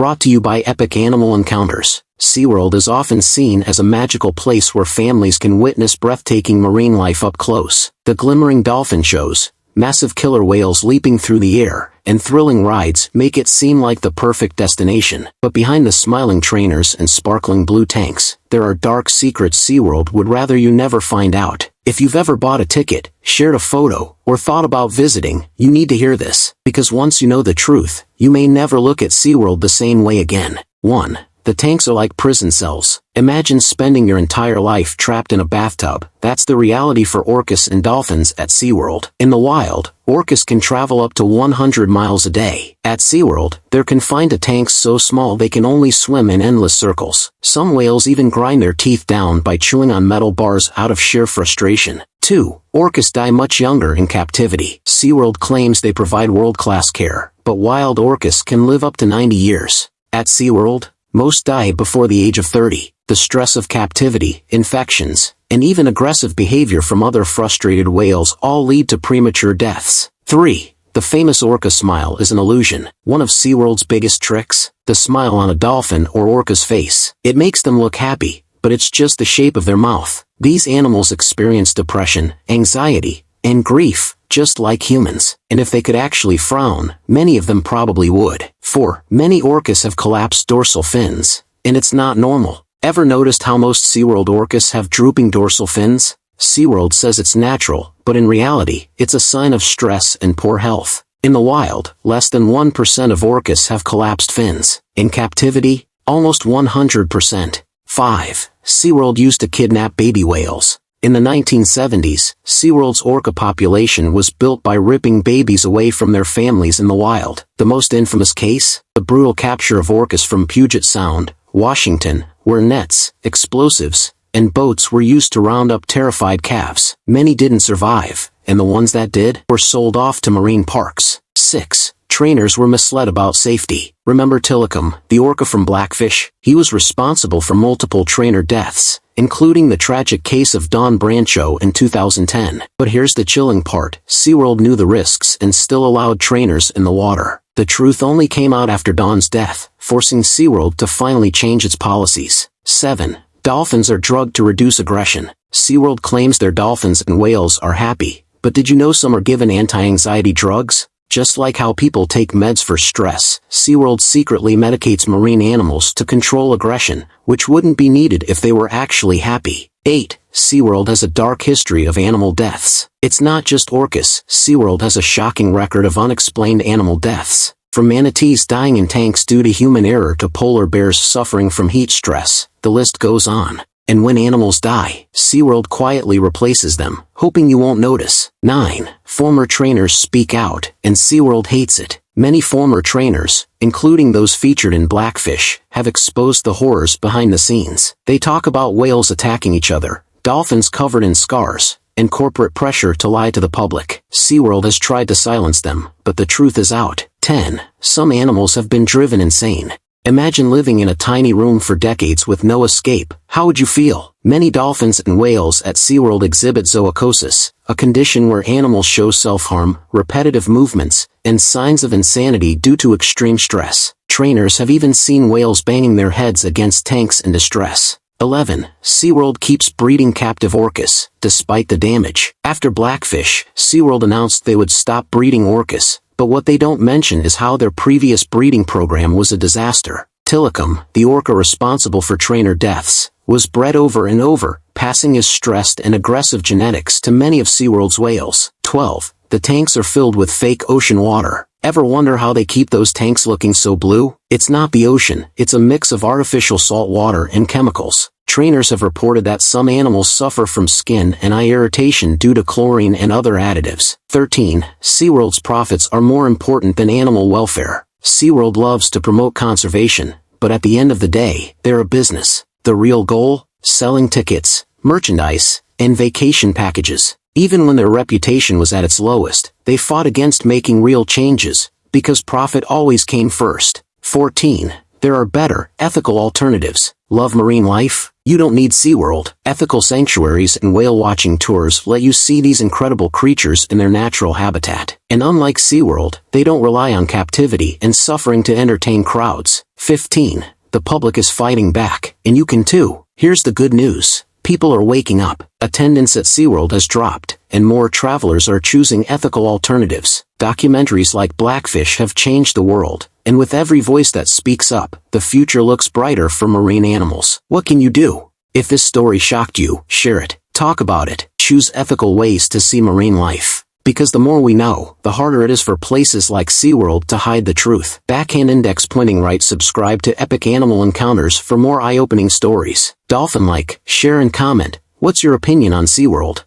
Brought to you by Epic Animal Encounters. SeaWorld is often seen as a magical place where families can witness breathtaking marine life up close. The glimmering dolphin shows, massive killer whales leaping through the air, and thrilling rides make it seem like the perfect destination. But behind the smiling trainers and sparkling blue tanks, there are dark secrets SeaWorld would rather you never find out. If you've ever bought a ticket, shared a photo, or thought about visiting, you need to hear this, because once you know the truth, you may never look at SeaWorld the same way again. 1. The tanks are like prison cells. Imagine spending your entire life trapped in a bathtub. That's the reality for orcas and dolphins at SeaWorld. In the wild, orcas can travel up to 100 miles a day. At SeaWorld, they're confined to tanks so small they can only swim in endless circles. Some whales even grind their teeth down by chewing on metal bars out of sheer frustration. 2. Orcas die much younger in captivity. SeaWorld claims they provide world-class care, but wild orcas can live up to 90 years. At SeaWorld, most die before the age of 30. The stress of captivity, infections, and even aggressive behavior from other frustrated whales all lead to premature deaths. 3. The famous orca smile is an illusion. One of SeaWorld's biggest tricks? The smile on a dolphin or orca's face. It makes them look happy, but it's just the shape of their mouth. These animals experience depression, anxiety, and grief, just like humans. And if they could actually frown, many of them probably would. 4. Many orcas have collapsed dorsal fins, and it's not normal. Ever noticed how most SeaWorld orcas have drooping dorsal fins? SeaWorld says it's natural, but in reality, it's a sign of stress and poor health. In the wild, less than 1% of orcas have collapsed fins. In captivity, almost 100%. 5. SeaWorld used to kidnap baby whales. In the 1970s, SeaWorld's orca population was built by ripping babies away from their families in the wild. The most infamous case? The brutal capture of orcas from Puget Sound, Washington, where nets, explosives, and boats were used to round up terrified calves. Many didn't survive, and the ones that did were sold off to marine parks. 6. Trainers were misled about safety. Remember Tilikum, the orca from Blackfish? He was responsible for multiple trainer deaths, including the tragic case of Don Brancho in 2010. But here's the chilling part. SeaWorld knew the risks and still allowed trainers in the water. The truth only came out after Don's death, forcing SeaWorld to finally change its policies. 7. Dolphins are drugged to reduce aggression. SeaWorld claims their dolphins and whales are happy, but did you know some are given anti-anxiety drugs? Just like how people take meds for stress, SeaWorld secretly medicates marine animals to control aggression, which wouldn't be needed if they were actually happy. 8. SeaWorld has a dark history of animal deaths. It's not just orcas. SeaWorld has a shocking record of unexplained animal deaths. From manatees dying in tanks due to human error to polar bears suffering from heat stress, the list goes on. And when animals die, SeaWorld quietly replaces them, hoping you won't notice. 9. Former trainers speak out, and SeaWorld hates it. Many former trainers, including those featured in Blackfish, have exposed the horrors behind the scenes. They talk about whales attacking each other, dolphins covered in scars, and corporate pressure to lie to the public. SeaWorld has tried to silence them, but the truth is out. 10. Some animals have been driven insane. Imagine living in a tiny room for decades with no escape. How would you feel? Many dolphins and whales at SeaWorld exhibit zoochosis, a condition where animals show self-harm, repetitive movements, and signs of insanity due to extreme stress. Trainers have even seen whales banging their heads against tanks in distress. 11. SeaWorld keeps breeding captive orcas, despite the damage. After Blackfish, SeaWorld announced they would stop breeding orcas. But what they don't mention is how their previous breeding program was a disaster. Tilikum, the orca responsible for trainer deaths, was bred over and over, passing his stressed and aggressive genetics to many of SeaWorld's whales. 12. The tanks are filled with fake ocean water. Ever wonder how they keep those tanks looking so blue? It's not the ocean, it's a mix of artificial salt water and chemicals. Trainers have reported that some animals suffer from skin and eye irritation due to chlorine and other additives. 13. SeaWorld's profits are more important than animal welfare. SeaWorld loves to promote conservation, but at the end of the day, they're a business. The real goal? Selling tickets, merchandise, and vacation packages. Even when their reputation was at its lowest, they fought against making real changes, because profit always came first. 14. There are better, ethical alternatives. Love marine life? You don't need SeaWorld. Ethical sanctuaries and whale-watching tours let you see these incredible creatures in their natural habitat. And unlike SeaWorld, they don't rely on captivity and suffering to entertain crowds. 15. The public is fighting back, and you can too. Here's the good news. People are waking up. Attendance at SeaWorld has dropped, and more travelers are choosing ethical alternatives. Documentaries like Blackfish have changed the world, and with every voice that speaks up, the future looks brighter for marine animals. What can you do? If this story shocked you, share it. Talk about it. Choose ethical ways to see marine life. Because the more we know, the harder it is for places like SeaWorld to hide the truth. Backhand Index Pointing Right. Subscribe to Epic Animal Encounters for more eye-opening stories. Dolphin like, share and comment. What's your opinion on SeaWorld?